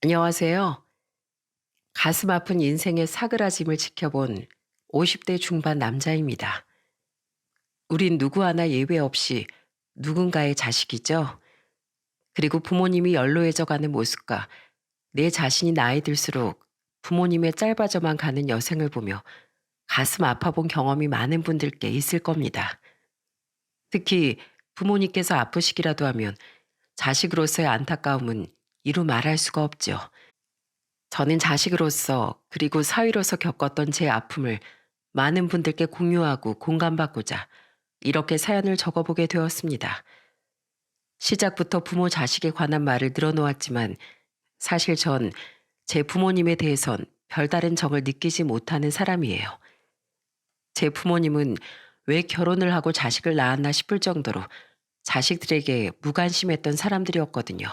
안녕하세요. 가슴 아픈 인생의 사그라짐을 지켜본 50대 중반 남자입니다. 우린 누구 하나 예외 없이 누군가의 자식이죠. 그리고 부모님이 연로해져 가는 모습과 내 자신이 나이 들수록 부모님의 짧아져만 가는 여생을 보며 가슴 아파 본 경험이 많은 분들께 있을 겁니다. 특히 부모님께서 아프시기라도 하면 자식으로서의 안타까움은 이루 말할 수가 없죠. 저는 자식으로서 그리고 사위로서 겪었던 제 아픔을 많은 분들께 공유하고 공감받고자 이렇게 사연을 적어보게 되었습니다. 시작부터 부모 자식에 관한 말을 늘어놓았지만 사실 전 제 부모님에 대해선 별다른 정을 느끼지 못하는 사람이에요. 제 부모님은 왜 결혼을 하고 자식을 낳았나 싶을 정도로 자식들에게 무관심했던 사람들이었거든요.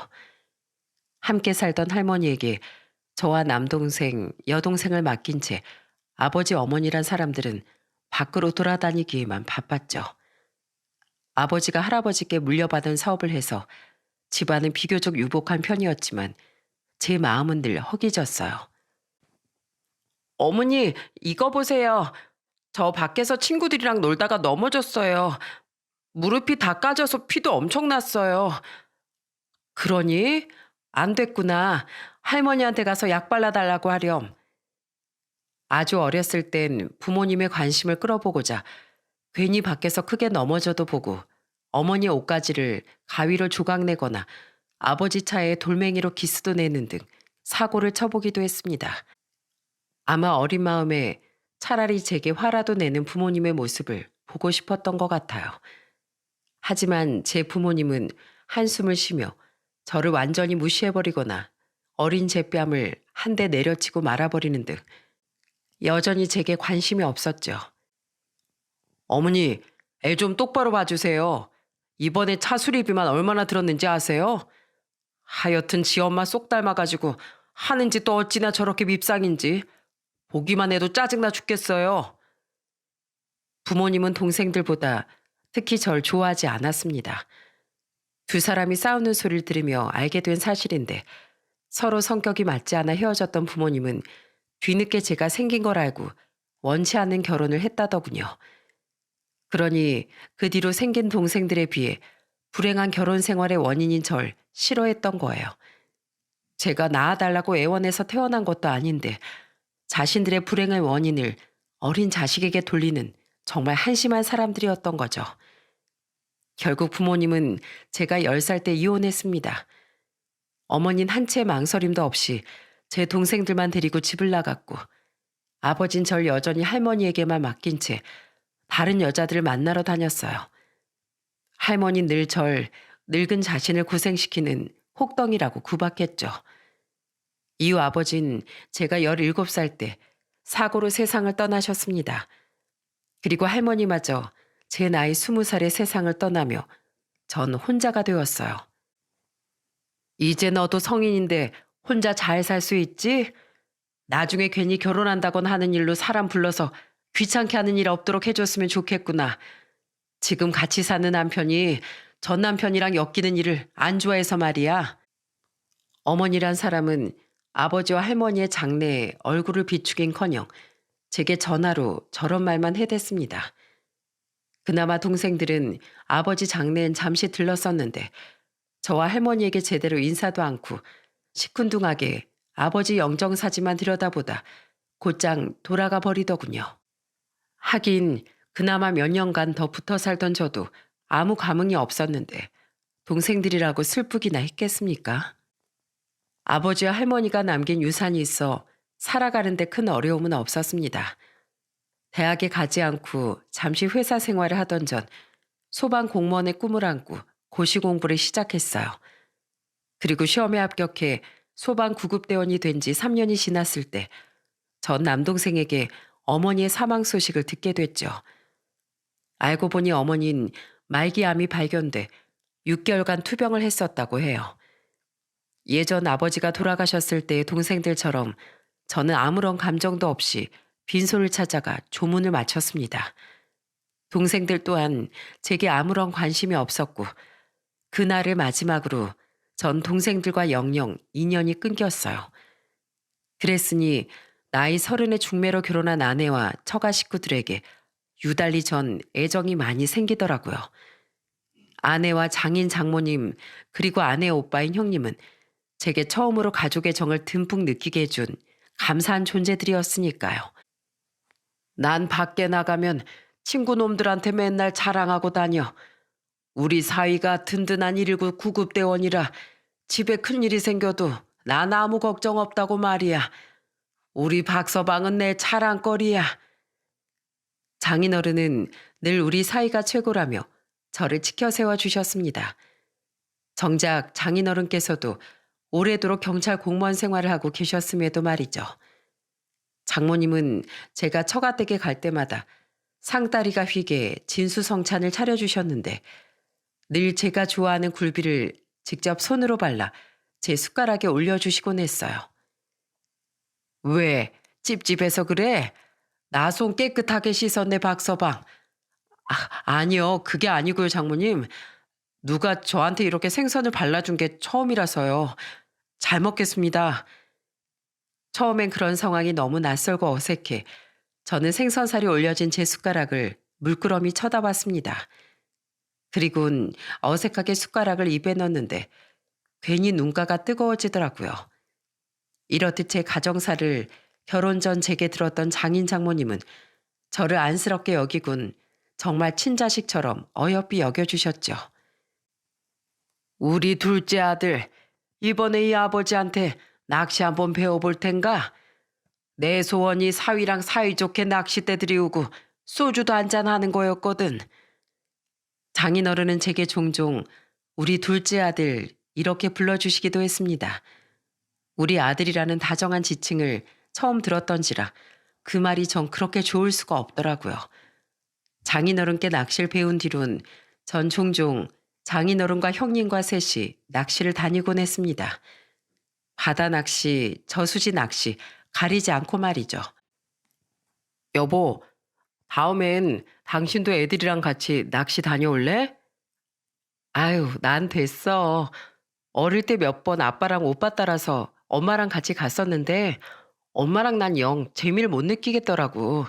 함께 살던 할머니에게 저와 남동생, 여동생을 맡긴 채 아버지 어머니란 사람들은 밖으로 돌아다니기에만 바빴죠. 아버지가 할아버지께 물려받은 사업을 해서 집안은 비교적 유복한 편이었지만 제 마음은 늘 허기졌어요. 어머니, 이거 보세요. 저 밖에서 친구들이랑 놀다가 넘어졌어요. 무릎이 다 까져서 피도 엄청 났어요. 그러니? 안 됐구나. 할머니한테 가서 약 발라달라고 하렴. 아주 어렸을 땐 부모님의 관심을 끌어보고자 괜히 밖에서 크게 넘어져도 보고 어머니의 옷가지를 가위로 조각내거나 아버지 차에 돌멩이로 기스도 내는 등 사고를 쳐보기도 했습니다. 아마 어린 마음에 차라리 제게 화라도 내는 부모님의 모습을 보고 싶었던 것 같아요. 하지만 제 부모님은 한숨을 쉬며 저를 완전히 무시해버리거나 어린 제 뺨을 한 대 내려치고 말아버리는 등 여전히 제게 관심이 없었죠. 어머니, 애 좀 똑바로 봐주세요. 이번에 차 수리비만 얼마나 들었는지 아세요? 하여튼 지 엄마 쏙 닮아가지고 하는 짓도 어찌나 저렇게 밉상인지 보기만 해도 짜증나 죽겠어요. 부모님은 동생들보다 특히 절 좋아하지 않았습니다. 두 사람이 싸우는 소리를 들으며 알게 된 사실인데 서로 성격이 맞지 않아 헤어졌던 부모님은 뒤늦게 제가 생긴 걸 알고 원치 않는 결혼을 했다더군요. 그러니 그 뒤로 생긴 동생들에 비해 불행한 결혼 생활의 원인인 절 싫어했던 거예요. 제가 낳아달라고 애원해서 태어난 것도 아닌데 자신들의 불행의 원인을 어린 자식에게 돌리는 정말 한심한 사람들이었던 거죠. 결국 부모님은 제가 10살 때 이혼했습니다. 어머니는 한 채 망설임도 없이 제 동생들만 데리고 집을 나갔고 아버진 절 여전히 할머니에게만 맡긴 채 다른 여자들을 만나러 다녔어요. 할머니는 늘 절 늙은 자신을 고생시키는 혹덩이라고 구박했죠. 이후 아버진 제가 17살 때 사고로 세상을 떠나셨습니다. 그리고 할머니마저 제 나이 20살에 세상을 떠나며 전 혼자가 되었어요. 이제 너도 성인인데 혼자 잘 살 수 있지? 나중에 괜히 결혼한다거나 하는 일로 사람 불러서 귀찮게 하는 일 없도록 해줬으면 좋겠구나. 지금 같이 사는 남편이 전 남편이랑 엮이는 일을 안 좋아해서 말이야. 어머니란 사람은 아버지와 할머니의 장래에 얼굴을 비추긴커녕 제게 전화로 저런 말만 해댔습니다. 그나마 동생들은 아버지 장례엔 잠시 들렀었는데 저와 할머니에게 제대로 인사도 않고 시큰둥하게 아버지 영정사진만 들여다보다 곧장 돌아가 버리더군요. 하긴 그나마 몇 년간 더 붙어 살던 저도 아무 감흥이 없었는데 동생들이라고 슬프기나 했겠습니까? 아버지와 할머니가 남긴 유산이 있어 살아가는데 큰 어려움은 없었습니다. 대학에 가지 않고 잠시 회사 생활을 하던 전 소방 공무원의 꿈을 안고 고시 공부를 시작했어요. 그리고 시험에 합격해 소방 구급대원이 된 지 3년이 지났을 때 전 남동생에게 어머니의 사망 소식을 듣게 됐죠. 알고 보니 어머니는 말기암이 발견돼 6개월간 투병을 했었다고 해요. 예전 아버지가 돌아가셨을 때의 동생들처럼 저는 아무런 감정도 없이 빈손을 찾아가 조문을 마쳤습니다. 동생들 또한 제게 아무런 관심이 없었고 그날을 마지막으로 전 동생들과 영영 인연이 끊겼어요. 그랬으니 나이 30에 중매로 결혼한 아내와 처가 식구들에게 유달리 전 애정이 많이 생기더라고요. 아내와 장인 장모님 그리고 아내 오빠인 형님은 제게 처음으로 가족의 정을 듬뿍 느끼게 해준 감사한 존재들이었으니까요. 난 밖에 나가면 친구 놈들한테 맨날 자랑하고 다녀. 우리 사위가 든든한 119 구급대원이라 집에 큰일이 생겨도 난 아무 걱정 없다고 말이야. 우리 박서방은 내 자랑거리야. 장인어른은 늘 우리 사이가 최고라며 저를 지켜 세워주셨습니다. 정작 장인어른께서도 오래도록 경찰 공무원 생활을 하고 계셨음에도 말이죠. 장모님은 제가 처가댁에 갈 때마다 상다리가 휘게 진수성찬을 차려주셨는데 늘 제가 좋아하는 굴비를 직접 손으로 발라 제 숟가락에 올려주시곤 했어요. 왜? 찝찝해서 그래? 나 손 깨끗하게 씻었네, 박서방. 아니요, 그게 아니고요, 장모님. 누가 저한테 이렇게 생선을 발라준 게 처음이라서요. 잘 먹겠습니다. 처음엔 그런 상황이 너무 낯설고 어색해 저는 생선살이 올려진 제 숟가락을 물끄러미 쳐다봤습니다. 그리곤 어색하게 숟가락을 입에 넣었는데 괜히 눈가가 뜨거워지더라고요. 이렇듯 제 가정사를 결혼 전 제게 들었던 장인 장모님은 저를 안쓰럽게 여기곤 정말 친자식처럼 어여삐 여겨주셨죠. 우리 둘째 아들, 이번에 이 아버지한테 낚시 한번 배워볼 텐가? 내 소원이 사위랑 사이좋게 낚싯대 들이우고 소주도 한잔 하는 거였거든. 장인어른은 제게 종종 우리 둘째 아들 이렇게 불러주시기도 했습니다. 우리 아들이라는 다정한 지칭을 처음 들었던지라 그 말이 전 그렇게 좋을 수가 없더라고요. 장인어른께 낚시를 배운 뒤론 전 종종 장인어른과 형님과 셋이 낚시를 다니곤 했습니다. 바다 낚시, 저수지 낚시 가리지 않고 말이죠. 여보, 다음엔 당신도 애들이랑 같이 낚시 다녀올래? 아유, 난 됐어. 어릴 때 몇 번 아빠랑 오빠 따라서 엄마랑 같이 갔었는데 엄마랑 난 영 재미를 못 느끼겠더라고.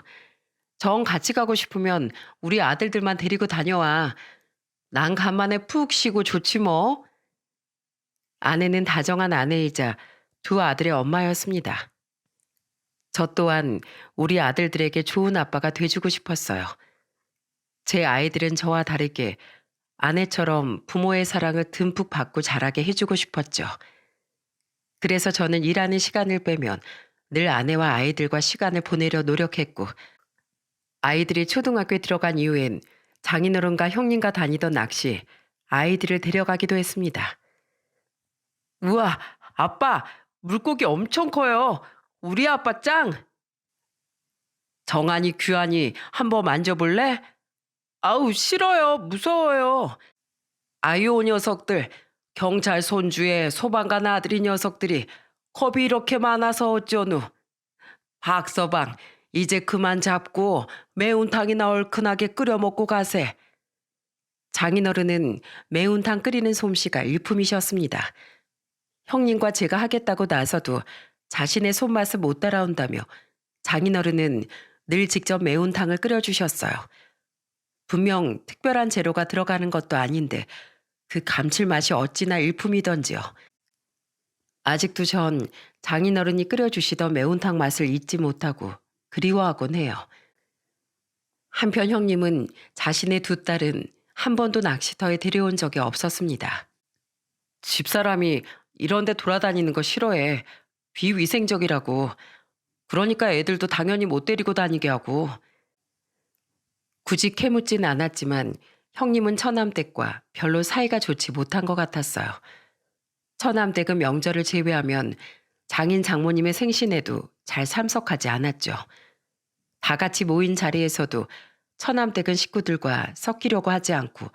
정 같이 가고 싶으면 우리 아들들만 데리고 다녀와. 난 간만에 푹 쉬고 좋지 뭐. 아내는 다정한 아내이자 두 아들의 엄마였습니다. 저 또한 우리 아들들에게 좋은 아빠가 돼주고 싶었어요. 제 아이들은 저와 다르게 아내처럼 부모의 사랑을 듬뿍 받고 자라게 해주고 싶었죠. 그래서 저는 일하는 시간을 빼면 늘 아내와 아이들과 시간을 보내려 노력했고 아이들이 초등학교에 들어간 이후엔 장인어른과 형님과 다니던 낚시 아이들을 데려가기도 했습니다. 우와, 아빠, 물고기 엄청 커요. 우리 아빠 짱! 정한이, 규한이 한번 만져볼래? 아우, 싫어요. 무서워요. 아유, 녀석들. 경찰 손주에 소방관 아들이 녀석들이 겁이 이렇게 많아서 어쩌누. 박서방, 이제 그만 잡고 매운탕이나 얼큰하게 끓여 먹고 가세. 장인어른은 매운탕 끓이는 솜씨가 일품이셨습니다. 형님과 제가 하겠다고 나서도 자신의 손맛을 못 따라온다며 장인어른은 늘 직접 매운탕을 끓여주셨어요. 분명 특별한 재료가 들어가는 것도 아닌데 그 감칠맛이 어찌나 일품이던지요. 아직도 전 장인어른이 끓여주시던 매운탕 맛을 잊지 못하고 그리워하곤 해요. 한편 형님은 자신의 두 딸은 한 번도 낚시터에 데려온 적이 없었습니다. 집사람이 이런 데 돌아다니는 거 싫어해. 비위생적이라고. 그러니까 애들도 당연히 못 데리고 다니게 하고. 굳이 캐묻지는 않았지만 형님은 처남댁과 별로 사이가 좋지 못한 것 같았어요. 처남댁은 명절을 제외하면 장인 장모님의 생신에도 잘 참석하지 않았죠. 다 같이 모인 자리에서도 처남댁은 식구들과 섞이려고 하지 않고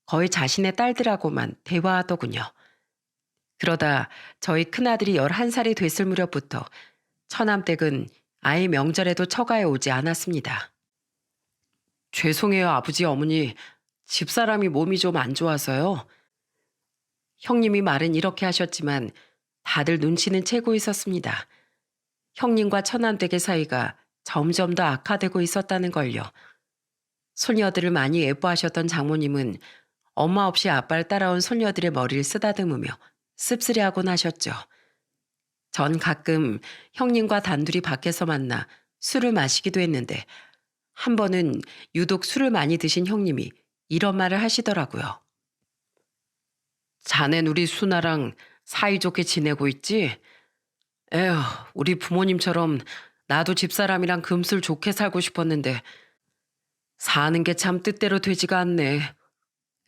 거의 자신의 딸들하고만 대화하더군요. 그러다 저희 큰아들이 11살이 됐을 무렵부터 처남댁은 아예 명절에도 처가에 오지 않았습니다. 죄송해요, 아버지, 어머니. 집사람이 몸이 좀 안 좋아서요. 형님이 말은 이렇게 하셨지만 다들 눈치는 채고 있었습니다. 형님과 처남댁의 사이가 점점 더 악화되고 있었다는 걸요. 손녀들을 많이 예뻐하셨던 장모님은 엄마 없이 아빠를 따라온 손녀들의 머리를 쓰다듬으며 씁쓸해하곤 하셨죠. 전 가끔 형님과 단둘이 밖에서 만나 술을 마시기도 했는데 한 번은 유독 술을 많이 드신 형님이 이런 말을 하시더라고요. 자넨 우리 순아랑 사이좋게 지내고 있지? 에휴, 우리 부모님처럼 나도 집사람이랑 금슬 좋게 살고 싶었는데 사는 게 참 뜻대로 되지가 않네.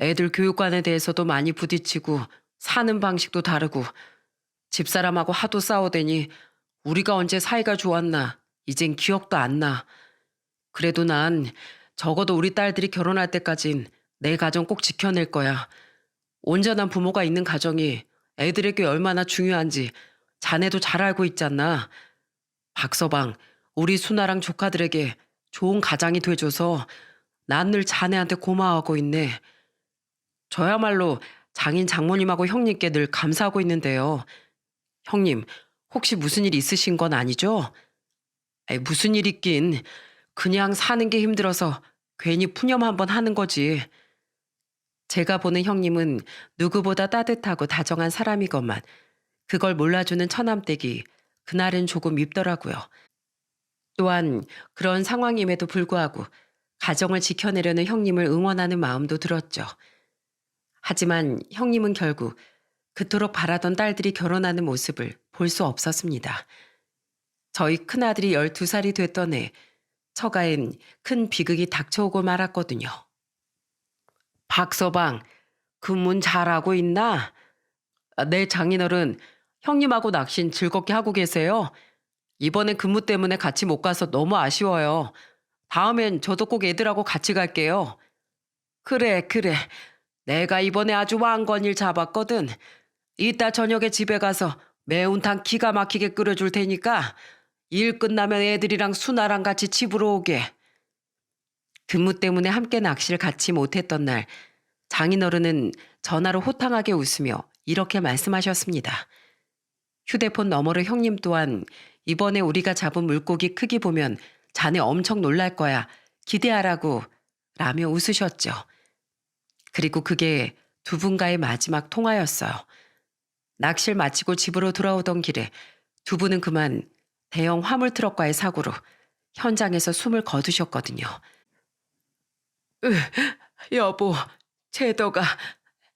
애들 교육관에 대해서도 많이 부딪히고 사는 방식도 다르고 집사람하고 하도 싸우더니 우리가 언제 사이가 좋았나 이젠 기억도 안 나. 그래도 난 적어도 우리 딸들이 결혼할 때까진 내 가정 꼭 지켜낼 거야. 온전한 부모가 있는 가정이 애들에게 얼마나 중요한지 자네도 잘 알고 있잖아. 박서방, 우리 순아랑 조카들에게 좋은 가장이 돼줘서 난 늘 자네한테 고마워하고 있네. 저야말로 장인 장모님하고 형님께 늘 감사하고 있는데요. 형님, 혹시 무슨 일 있으신 건 아니죠? 에이, 무슨 일 있긴. 그냥 사는 게 힘들어서 괜히 푸념 한번 하는 거지. 제가 보는 형님은 누구보다 따뜻하고 다정한 사람이건만 그걸 몰라주는 처남댁이 그날은 조금 밉더라고요. 또한 그런 상황임에도 불구하고 가정을 지켜내려는 형님을 응원하는 마음도 들었죠. 하지만 형님은 결국 그토록 바라던 딸들이 결혼하는 모습을 볼 수 없었습니다. 저희 큰아들이 12살이 됐던 해 처가엔 큰 비극이 닥쳐오고 말았거든요. 박서방, 근무 잘하고 있나? 내 장인어른, 형님하고 낚시는 즐겁게 하고 계세요? 이번엔 근무 때문에 같이 못 가서 너무 아쉬워요. 다음엔 저도 꼭 애들하고 같이 갈게요. 그래, 그래. 내가 이번에 아주 왕건일 잡았거든. 이따 저녁에 집에 가서 매운탕 기가 막히게 끓여줄 테니까 일 끝나면 애들이랑 순아랑 같이 집으로 오게. 근무 때문에 함께 낚시를 같이 못했던 날 장인어른은 전화로 호탕하게 웃으며 이렇게 말씀하셨습니다. 휴대폰 너머로 형님 또한 이번에 우리가 잡은 물고기 크기 보면 자네 엄청 놀랄 거야. 기대하라고 라며 웃으셨죠. 그리고 그게 두 분과의 마지막 통화였어요. 낚시를 마치고 집으로 돌아오던 길에 두 분은 그만 대형 화물 트럭과의 사고로 현장에서 숨을 거두셨거든요. 여보, 제도가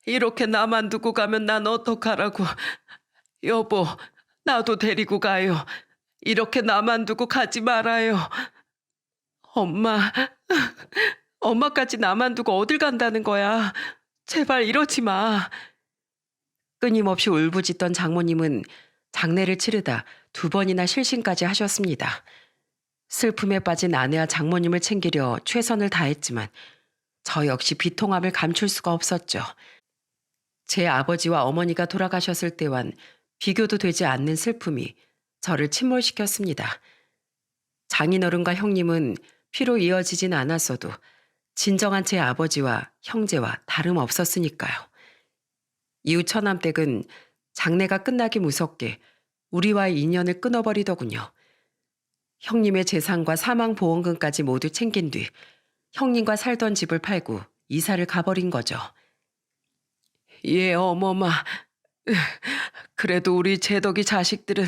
이렇게 나만 두고 가면 난 어떡하라고. 여보, 나도 데리고 가요. 이렇게 나만 두고 가지 말아요. 엄마, 엄마까지 나만 두고 어딜 간다는 거야. 제발 이러지 마. 끊임없이 울부짖던 장모님은 장례를 치르다 두 번이나 실신까지 하셨습니다. 슬픔에 빠진 아내와 장모님을 챙기려 최선을 다했지만 저 역시 비통함을 감출 수가 없었죠. 제 아버지와 어머니가 돌아가셨을 때와는 비교도 되지 않는 슬픔이 저를 침몰시켰습니다. 장인어른과 형님은 피로 이어지진 않았어도 진정한 제 아버지와 형제와 다름없었으니까요. 이후 처남댁은 장례가 끝나기 무섭게 우리와의 인연을 끊어버리더군요. 형님의 재산과 사망보험금까지 모두 챙긴 뒤 형님과 살던 집을 팔고 이사를 가버린 거죠. 예, 어머마. 그래도 우리 제덕이 자식들은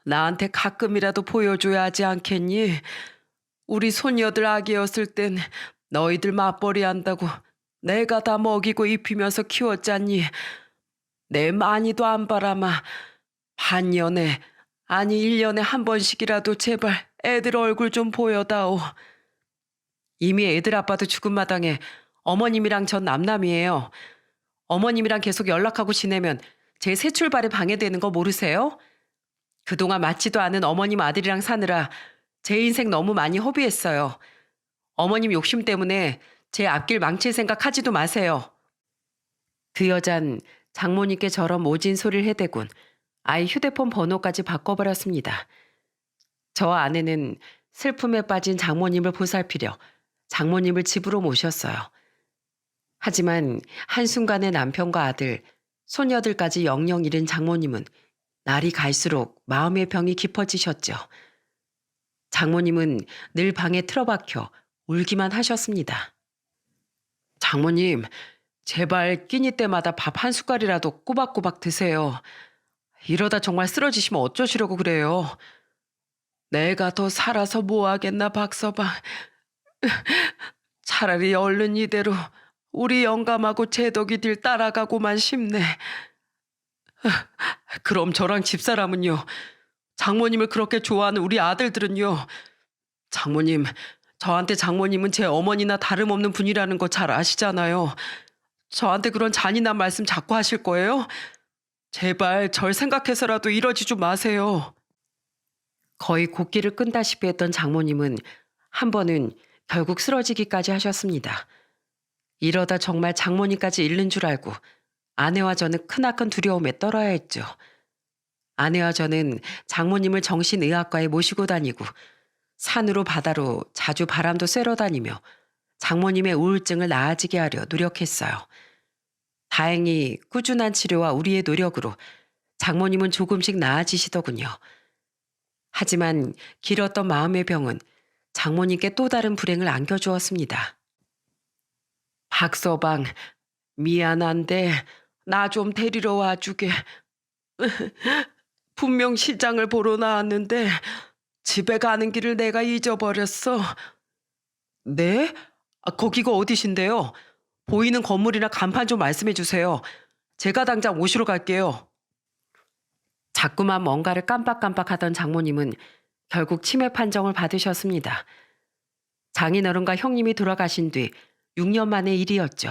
나한테 가끔이라도 보여줘야 하지 않겠니? 우리 손녀들 아기였을 땐 너희들 맞벌이 한다고 내가 다 먹이고 입히면서 키웠잖니. 내 많이도 안 바라마. 반년에 아니 1년에 한 번씩이라도 제발 애들 얼굴 좀 보여다오. 이미 애들 아빠도 죽은 마당에 어머님이랑 전 남남이에요. 어머님이랑 계속 연락하고 지내면 제 새 출발에 방해되는 거 모르세요? 그동안 맞지도 않은 어머님 아들이랑 사느라 제 인생 너무 많이 허비했어요. 어머님 욕심 때문에 제 앞길 망칠 생각 하지도 마세요. 그 여잔 장모님께 저런 모진 소리를 해대곤 아이 휴대폰 번호까지 바꿔버렸습니다. 저 아내는 슬픔에 빠진 장모님을 보살피려 장모님을 집으로 모셨어요. 하지만 한순간에 남편과 아들, 소녀들까지 영영 잃은 장모님은 날이 갈수록 마음의 병이 깊어지셨죠. 장모님은 늘 방에 틀어박혀 울기만 하셨습니다. 장모님, 제발 끼니 때마다 밥 한 숟갈이라도 꼬박꼬박 드세요. 이러다 정말 쓰러지시면 어쩌시려고 그래요. 내가 더 살아서 뭐 하겠나, 박서방. 차라리 얼른 이대로 우리 영감하고 제덕이들 따라가고만 싶네. 그럼 저랑 집사람은요? 장모님을 그렇게 좋아하는 우리 아들들은요? 장모님, 저한테 장모님은 제 어머니나 다름없는 분이라는 거 잘 아시잖아요. 저한테 그런 잔인한 말씀 자꾸 하실 거예요? 제발 절 생각해서라도 이러지 좀 마세요. 거의 곡기를 끈다시피 했던 장모님은 한 번은 결국 쓰러지기까지 하셨습니다. 이러다 정말 장모님까지 잃는 줄 알고 아내와 저는 크나큰 두려움에 떨어야 했죠. 아내와 저는 장모님을 정신의학과에 모시고 다니고 산으로 바다로 자주 바람도 쐬러 다니며 장모님의 우울증을 나아지게 하려 노력했어요. 다행히 꾸준한 치료와 우리의 노력으로 장모님은 조금씩 나아지시더군요. 하지만 길었던 마음의 병은 장모님께 또 다른 불행을 안겨주었습니다. 박서방, 미안한데 나 좀 데리러 와주게. 분명 시장을 보러 나왔는데 집에 가는 길을 내가 잊어버렸어. 네? 거기가 어디신데요? 보이는 건물이나 간판 좀 말씀해 주세요. 제가 당장 모시러 갈게요. 자꾸만 뭔가를 깜빡깜빡하던 장모님은 결국 치매 판정을 받으셨습니다. 장인어른과 형님이 돌아가신 뒤 6년 만의 일이었죠.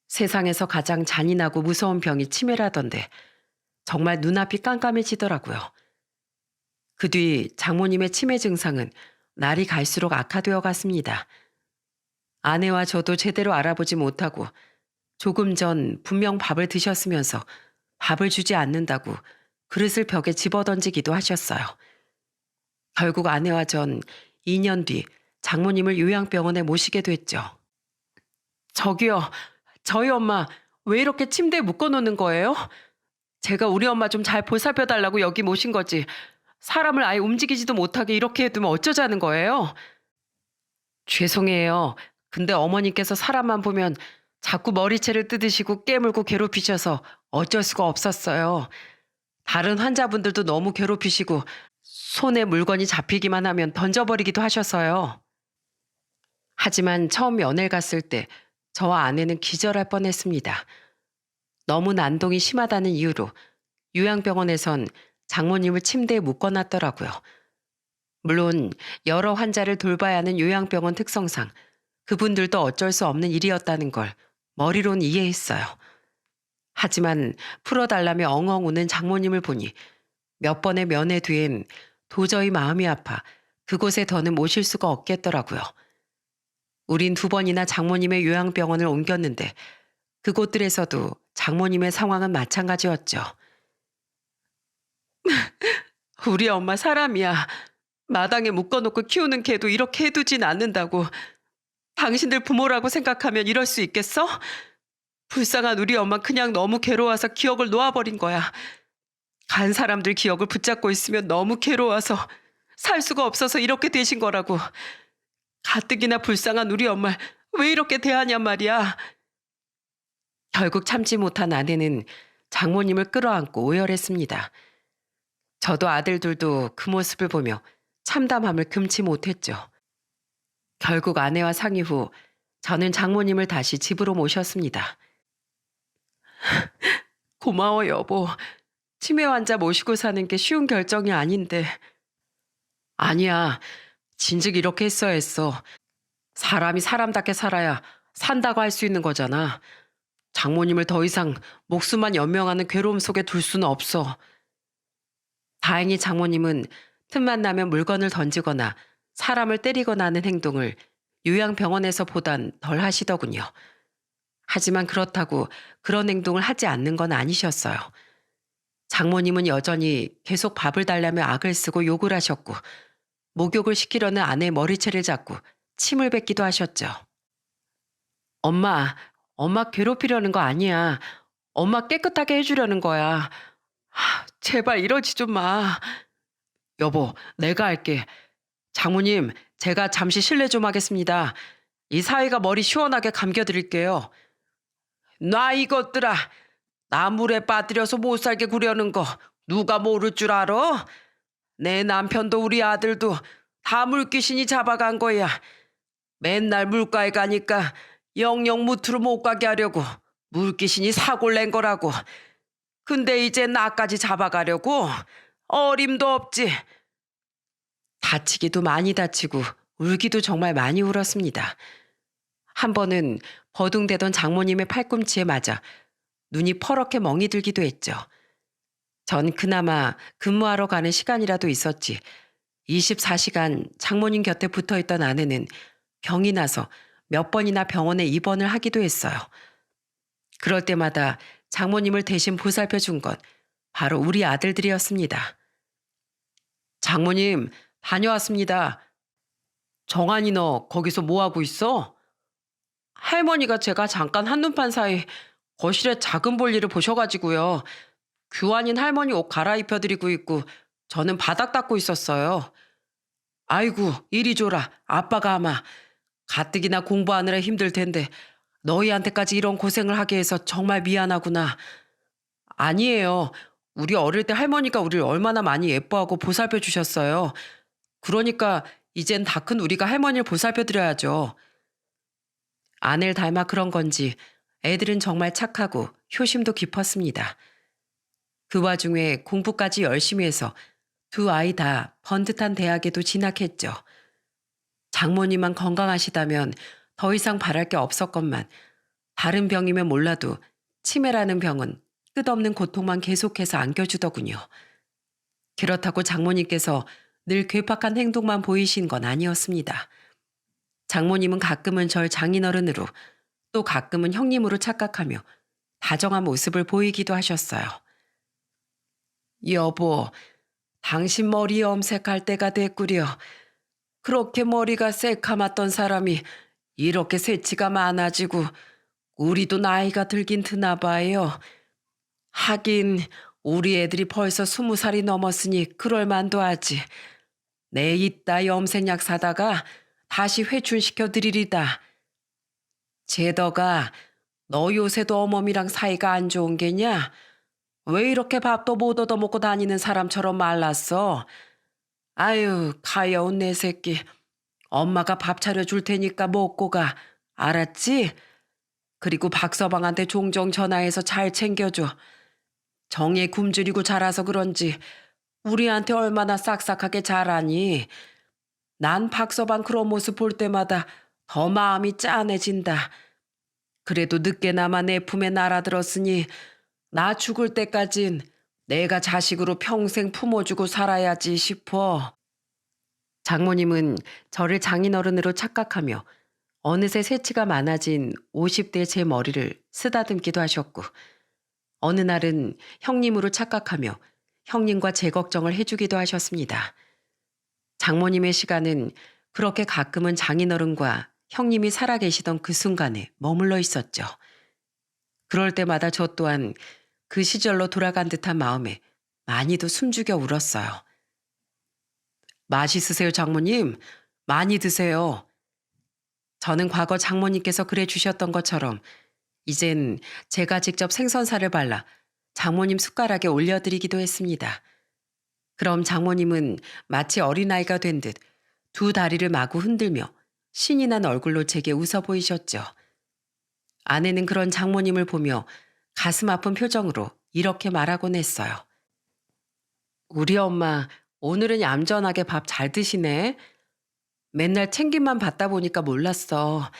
세상에서 가장 잔인하고 무서운 병이 치매라던데 정말 눈앞이 깜깜해지더라고요. 그 뒤 장모님의 치매 증상은 날이 갈수록 악화되어 갔습니다. 아내와 저도 제대로 알아보지 못하고 조금 전 분명 밥을 드셨으면서 밥을 주지 않는다고 그릇을 벽에 집어던지기도 하셨어요. 결국 아내와 전 2년 뒤 장모님을 요양병원에 모시게 됐죠. 저기요, 저희 엄마 왜 이렇게 침대에 묶어놓는 거예요? 제가 우리 엄마 좀 잘 보살펴달라고 여기 모신 거지. 사람을 아예 움직이지도 못하게 이렇게 해두면 어쩌자는 거예요? 죄송해요. 근데 어머니께서 사람만 보면 자꾸 머리채를 뜯으시고 깨물고 괴롭히셔서 어쩔 수가 없었어요. 다른 환자분들도 너무 괴롭히시고 손에 물건이 잡히기만 하면 던져버리기도 하셔서요. 하지만 처음 면회 갔을 때 저와 아내는 기절할 뻔했습니다. 너무 난동이 심하다는 이유로 요양병원에선 장모님을 침대에 묶어놨더라고요. 물론 여러 환자를 돌봐야 하는 요양병원 특성상 그분들도 어쩔 수 없는 일이었다는 걸 머리론 이해했어요. 하지만 풀어달라며 엉엉 우는 장모님을 보니 몇 번의 면회 뒤엔 도저히 마음이 아파 그곳에 더는 모실 수가 없겠더라고요. 우린 2번이나 장모님의 요양병원을 옮겼는데 그곳들에서도 장모님의 상황은 마찬가지였죠. 우리 엄마 사람이야. 마당에 묶어놓고 키우는 개도 이렇게 해두진 않는다고. 당신들 부모라고 생각하면 이럴 수 있겠어? 불쌍한 우리 엄마 그냥 너무 괴로워서 기억을 놓아버린 거야. 간 사람들 기억을 붙잡고 있으면 너무 괴로워서 살 수가 없어서 이렇게 되신 거라고. 가뜩이나 불쌍한 우리 엄마를 왜 이렇게 대하냔 말이야. 결국 참지 못한 아내는 장모님을 끌어안고 오열했습니다. 저도 아들들도 그 모습을 보며 참담함을 금치 못했죠. 결국 아내와 상의 후 저는 장모님을 다시 집으로 모셨습니다. 고마워 여보. 치매 환자 모시고 사는 게 쉬운 결정이 아닌데. 아니야. 진즉 이렇게 했어야 했어. 사람이 사람답게 살아야 산다고 할 수 있는 거잖아. 장모님을 더 이상 목숨만 연명하는 괴로움 속에 둘 수는 없어. 다행히 장모님은 틈만 나면 물건을 던지거나 사람을 때리거나 하는 행동을 요양병원에서 보단 덜 하시더군요. 하지만 그렇다고 그런 행동을 하지 않는 건 아니셨어요. 장모님은 여전히 계속 밥을 달라며 악을 쓰고 욕을 하셨고 목욕을 시키려는 아내 머리채를 잡고 침을 뱉기도 하셨죠. 엄마 괴롭히려는 거 아니야. 엄마 깨끗하게 해주려는 거야. 제발 이러지 좀 마. 여보, 내가 할게. 장모님, 제가 잠시 실례 좀 하겠습니다. 이 사위가 머리 시원하게 감겨드릴게요. 놔 이것들아. 나 물에 빠뜨려서 못 살게 구려는 거 누가 모를 줄 알아? 내 남편도 우리 아들도 다 물귀신이 잡아간 거야. 맨날 물가에 가니까 영영 무트로 못 가게 하려고 물귀신이 사고를 낸 거라고. 근데 이제 나까지 잡아가려고? 어림도 없지. 다치기도 많이 다치고 울기도 정말 많이 울었습니다. 한 번은 버둥대던 장모님의 팔꿈치에 맞아 눈이 퍼렇게 멍이 들기도 했죠. 전 그나마 근무하러 가는 시간이라도 있었지. 24시간 장모님 곁에 붙어있던 아내는 병이 나서 몇 번이나 병원에 입원을 하기도 했어요. 그럴 때마다 장모님을 대신 보살펴 준 건 바로 우리 아들들이었습니다. 장모님, 다녀왔습니다. 정한이 너 거기서 뭐 하고 있어? 할머니가 제가 잠깐 한눈판 사이 거실에 작은 볼일을 보셔가지고요. 규환인 할머니 옷 갈아입혀드리고 있고 저는 바닥 닦고 있었어요. 아이고 이리 줘라. 아빠가 아마 가뜩이나 공부하느라 힘들 텐데 너희한테까지 이런 고생을 하게 해서 정말 미안하구나. 아니에요. 우리 어릴 때 할머니가 우리를 얼마나 많이 예뻐하고 보살펴 주셨어요. 그러니까 이젠 다 큰 우리가 할머니를 보살펴 드려야죠. 아내를 닮아 그런 건지 애들은 정말 착하고 효심도 깊었습니다. 그 와중에 공부까지 열심히 해서 두 아이 다 번듯한 대학에도 진학했죠. 장모님만 건강하시다면 더 이상 바랄 게 없었건만 다른 병이면 몰라도 치매라는 병은 끝없는 고통만 계속해서 안겨주더군요. 그렇다고 장모님께서 늘 괴팍한 행동만 보이신 건 아니었습니다. 장모님은 가끔은 절 장인어른으로 또 가끔은 형님으로 착각하며 다정한 모습을 보이기도 하셨어요. 여보, 당신 머리 염색할 때가 됐구려. 그렇게 머리가 새카맣던 사람이 이렇게 새치가 많아지고 우리도 나이가 들긴 드나 봐요. 하긴 우리 애들이 벌써 20살이 넘었으니 그럴 만도 하지. 내 이따 염색약 사다가 다시 회춘시켜 드리리다. 제더가 너 요새도 어머니랑 사이가 안 좋은 게냐? 왜 이렇게 밥도 못 얻어먹고 다니는 사람처럼 말랐어? 아유, 가여운 내 새끼. 엄마가 밥 차려줄 테니까 먹고 가. 알았지? 그리고 박서방한테 종종 전화해서 잘 챙겨줘. 정에 굶주리고 자라서 그런지 우리한테 얼마나 싹싹하게 자라니. 난 박서방 그런 모습 볼 때마다 더 마음이 짠해진다. 그래도 늦게나마 내 품에 날아들었으니 나 죽을 때까진 내가 자식으로 평생 품어주고 살아야지 싶어. 장모님은 저를 장인어른으로 착각하며 어느새 새치가 많아진 50대 제 머리를 쓰다듬기도 하셨고 어느 날은 형님으로 착각하며 형님과 제 걱정을 해주기도 하셨습니다. 장모님의 시간은 그렇게 가끔은 장인어른과 형님이 살아계시던 그 순간에 머물러 있었죠. 그럴 때마다 저 또한 그 시절로 돌아간 듯한 마음에 많이도 숨죽여 울었어요. 맛있으세요, 장모님? 많이 드세요. 저는 과거 장모님께서 그래 주셨던 것처럼 이젠 제가 직접 생선살을 발라 장모님 숟가락에 올려드리기도 했습니다. 그럼 장모님은 마치 어린아이가 된 듯 두 다리를 마구 흔들며 신이 난 얼굴로 제게 웃어 보이셨죠. 아내는 그런 장모님을 보며 가슴 아픈 표정으로 이렇게 말하곤 했어요. 우리 엄마 오늘은 얌전하게 밥 잘 드시네. 맨날 챙김만 받다 보니까 몰랐어.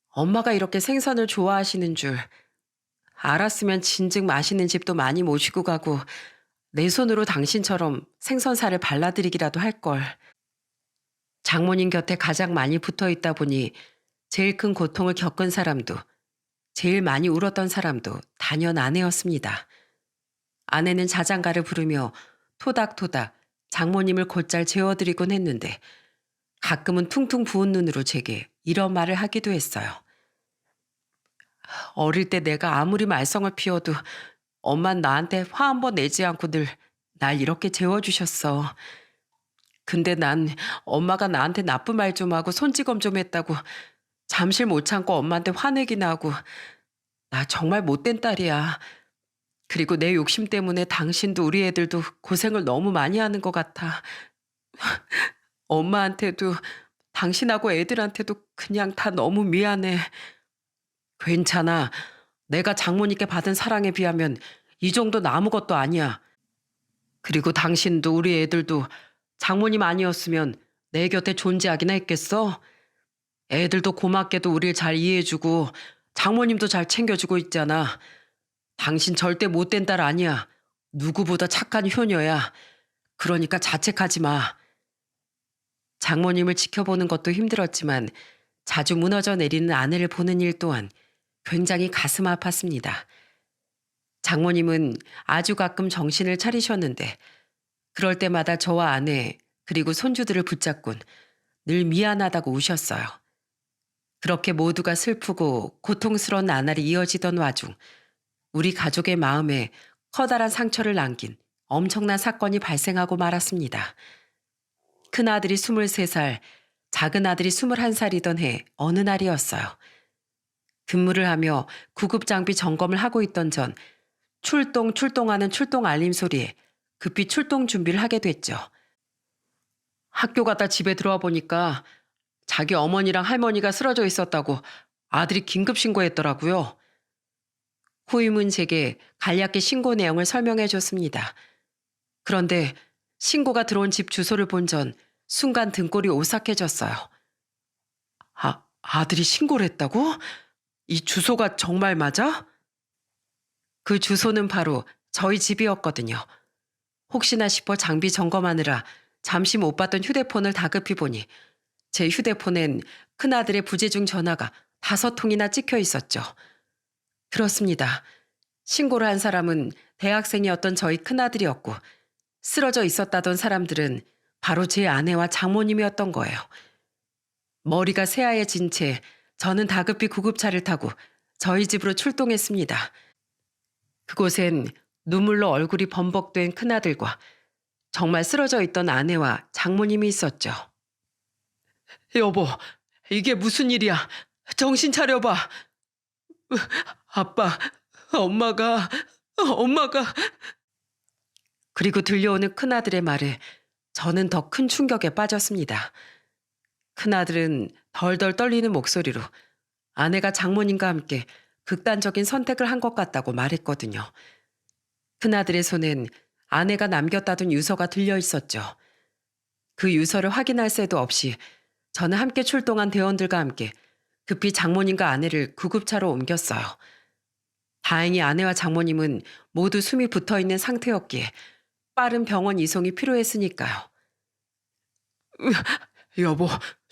엄마가 이렇게 생선을 좋아하시는 줄. 알았으면 진즉 맛있는 집도 많이 모시고 가고 내 손으로 당신처럼 생선살을 발라드리기라도 할걸. 장모님 곁에 가장 많이 붙어 있다 보니 제일 큰 고통을 겪은 사람도 제일 많이 울었던 사람도 단연 아내였습니다. 아내는 자장가를 부르며 토닥토닥 장모님을 곧잘 재워드리곤 했는데 가끔은 퉁퉁 부은 눈으로 제게 이런 말을 하기도 했어요. 어릴 때 내가 아무리 말썽을 피워도 엄만 나한테 화 한 번 내지 않고 늘 날 이렇게 재워주셨어. 근데 난 엄마가 나한테 나쁜 말 좀 하고 손찌검 좀 했다고 잠실 못 참고 엄마한테 화내기나 하고 나 정말 못된 딸이야. 그리고 내 욕심 때문에 당신도 우리 애들도 고생을 너무 많이 하는 것 같아. 엄마한테도 당신하고 애들한테도 그냥 다 너무 미안해. 괜찮아. 내가 장모님께 받은 사랑에 비하면 이 정도는 아무것도 아니야. 그리고 당신도 우리 애들도 장모님 아니었으면 내 곁에 존재하기나 했겠어? 애들도 고맙게도 우릴 잘 이해해주고 장모님도 잘 챙겨주고 있잖아. 당신 절대 못된 딸 아니야. 누구보다 착한 효녀야. 그러니까 자책하지 마. 장모님을 지켜보는 것도 힘들었지만 자주 무너져 내리는 아내를 보는 일 또한 굉장히 가슴 아팠습니다. 장모님은 아주 가끔 정신을 차리셨는데 그럴 때마다 저와 아내 그리고 손주들을 붙잡곤 늘 미안하다고 우셨어요. 그렇게 모두가 슬프고 고통스러운 나날이 이어지던 와중 우리 가족의 마음에 커다란 상처를 남긴 엄청난 사건이 발생하고 말았습니다. 큰아들이 23살, 작은아들이 21살이던 해 어느 날이었어요. 근무를 하며 구급장비 점검을 하고 있던 전 출동하는 출동 알림 소리에 급히 출동 준비를 하게 됐죠. 학교 갔다 집에 들어와 보니까 자기 어머니랑 할머니가 쓰러져 있었다고 아들이 긴급 신고했더라고요. 후임은 제게 간략히 신고 내용을 설명해 줬습니다. 그런데 신고가 들어온 집 주소를 본 전 순간 등골이 오싹해졌어요. 아들이 신고를 했다고? 이 주소가 정말 맞아? 그 주소는 바로 저희 집이었거든요. 혹시나 싶어 장비 점검하느라 잠시 못 봤던 휴대폰을 다급히 보니 제 휴대폰엔 큰아들의 부재중 전화가 5통이나 찍혀 있었죠. 그렇습니다. 신고를 한 사람은 대학생이었던 저희 큰아들이었고 쓰러져 있었다던 사람들은 바로 제 아내와 장모님이었던 거예요. 머리가 새하얘진 채 저는 다급히 구급차를 타고 저희 집으로 출동했습니다. 그곳엔 눈물로 얼굴이 범벅된 큰아들과 정말 쓰러져 있던 아내와 장모님이 있었죠. 여보, 이게 무슨 일이야? 정신 차려봐. 아빠, 엄마가. 그리고 들려오는 큰아들의 말에 저는 더 큰 충격에 빠졌습니다. 큰아들은 덜덜 떨리는 목소리로 아내가 장모님과 함께 극단적인 선택을 한 것 같다고 말했거든요. 큰아들의 손엔 아내가 남겼다던 유서가 들려 있었죠. 그 유서를 확인할 새도 없이 저는 함께 출동한 대원들과 함께 급히 장모님과 아내를 구급차로 옮겼어요. 다행히 아내와 장모님은 모두 숨이 붙어있는 상태였기에 빠른 병원 이송이 필요했으니까요. 여보,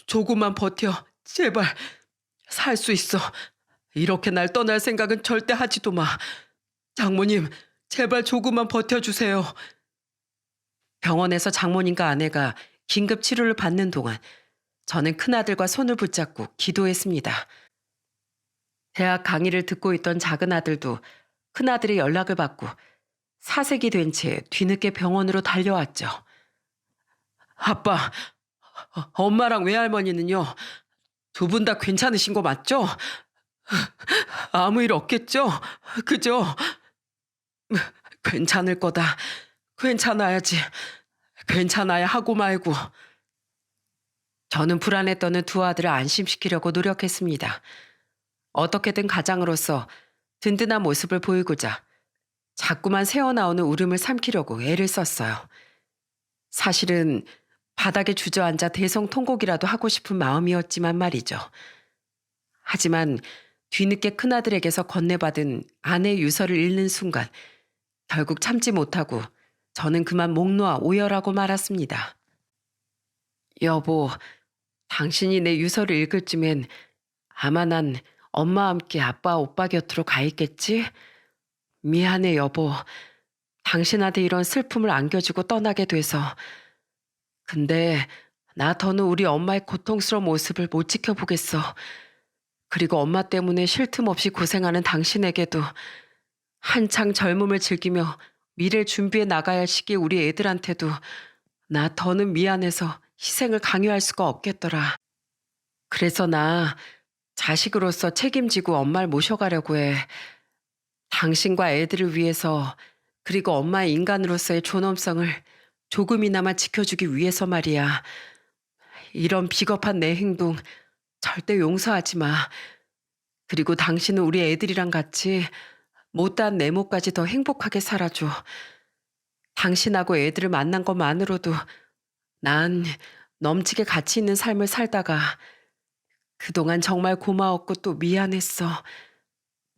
조금만 버텨. 제발. 살 수 있어. 이렇게 날 떠날 생각은 절대 하지도 마. 장모님, 제발 조금만 버텨주세요. 병원에서 장모님과 아내가 긴급 치료를 받는 동안 저는 큰아들과 손을 붙잡고 기도했습니다. 대학 강의를 듣고 있던 작은 아들도 큰아들의 연락을 받고 사색이 된 채 뒤늦게 병원으로 달려왔죠. 아빠, 엄마랑 외할머니는요? 두 분 다 괜찮으신 거 맞죠? 아무 일 없겠죠? 그죠? 괜찮을 거다. 괜찮아야지. 괜찮아야 하고 말고. 저는 불안에 떠는 두 아들을 안심시키려고 노력했습니다. 어떻게든 가장으로서 든든한 모습을 보이고자 자꾸만 새어나오는 울음을 삼키려고 애를 썼어요. 사실은 바닥에 주저앉아 대성통곡이라도 하고 싶은 마음이었지만 말이죠. 하지만 뒤늦게 큰아들에게서 건네받은 아내의 유서를 읽는 순간 결국 참지 못하고 저는 그만 목 놓아 오열하고 말았습니다. 여보, 당신이 내 유서를 읽을 쯤엔 아마 난 엄마와 함께 아빠, 오빠 곁으로 가 있겠지? 미안해 여보. 당신한테 이런 슬픔을 안겨주고 떠나게 돼서. 근데 나 더는 우리 엄마의 고통스러운 모습을 못 지켜보겠어. 그리고 엄마 때문에 쉴 틈 없이 고생하는 당신에게도 한창 젊음을 즐기며 미래를 준비해 나가야 할 시기에 우리 애들한테도 나 더는 미안해서 희생을 강요할 수가 없겠더라. 그래서 나 자식으로서 책임지고 엄마를 모셔가려고 해. 당신과 애들을 위해서 그리고 엄마의 인간으로서의 존엄성을 조금이나마 지켜주기 위해서 말이야. 이런 비겁한 내 행동 절대 용서하지 마. 그리고 당신은 우리 애들이랑 같이 못다한 내 몫까지 더 행복하게 살아줘. 당신하고 애들을 만난 것만으로도 난 넘치게 가치 있는 삶을 살다가 그동안 정말 고마웠고 또 미안했어.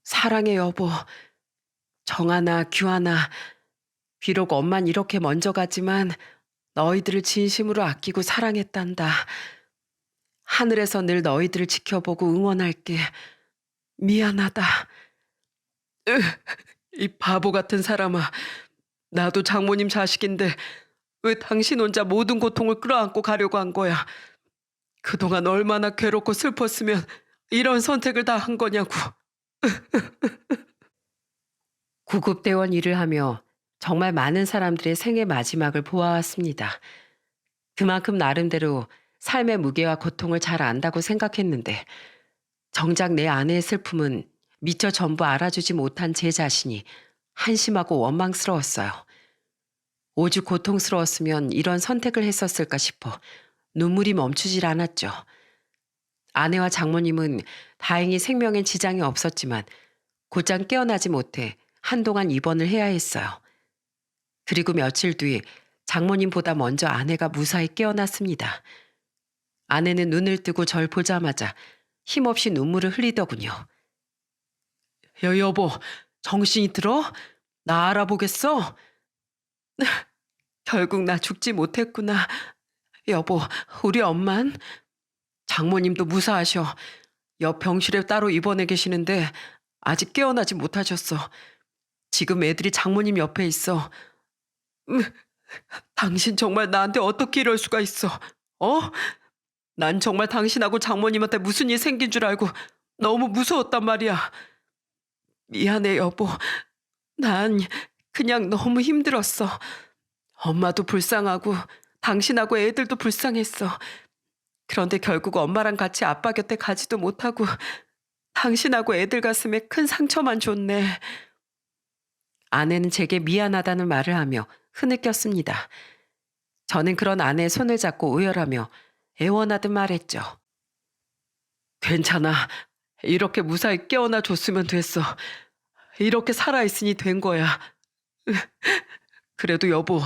사랑해 여보. 정하나 규하나 비록 엄만 이렇게 먼저 가지만 너희들을 진심으로 아끼고 사랑했단다. 하늘에서 늘 너희들을 지켜보고 응원할게. 미안하다. 이 바보 같은 사람아. 나도 장모님 자식인데 왜 당신 혼자 모든 고통을 끌어안고 가려고 한 거야. 그동안 얼마나 괴롭고 슬펐으면 이런 선택을 다 한 거냐고. 구급대원 일을 하며 정말 많은 사람들의 생애 마지막을 보아왔습니다. 그만큼 나름대로 삶의 무게와 고통을 잘 안다고 생각했는데 정작 내 아내의 슬픔은 미처 전부 알아주지 못한 제 자신이 한심하고 원망스러웠어요. 오죽 고통스러웠으면 이런 선택을 했었을까 싶어 눈물이 멈추질 않았죠. 아내와 장모님은 다행히 생명엔 지장이 없었지만 곧장 깨어나지 못해 한동안 입원을 해야 했어요. 그리고 며칠 뒤 장모님보다 먼저 아내가 무사히 깨어났습니다. 아내는 눈을 뜨고 절 보자마자 힘없이 눈물을 흘리더군요. 여보, 정신이 들어? 나 알아보겠어? 결국 나 죽지 못했구나. 여보, 우리 엄만? 장모님도 무사하셔. 옆 병실에 따로 입원해 계시는데 아직 깨어나지 못하셨어. 지금 애들이 장모님 옆에 있어. 당신 정말 나한테 어떻게 이럴 수가 있어? 어? 난 정말 당신하고 장모님한테 무슨 일 생긴 줄 알고 너무 무서웠단 말이야. 미안해 여보. 난 그냥 너무 힘들었어. 엄마도 불쌍하고 당신하고 애들도 불쌍했어. 그런데 결국 엄마랑 같이 아빠 곁에 가지도 못하고 당신하고 애들 가슴에 큰 상처만 줬네. 아내는 제게 미안하다는 말을 하며 흐느꼈습니다. 저는 그런 아내의 손을 잡고 오열하며 애원하듯 말했죠. 괜찮아. 이렇게 무사히 깨어나 줬으면 됐어. 이렇게 살아있으니 된 거야. 그래도 여보,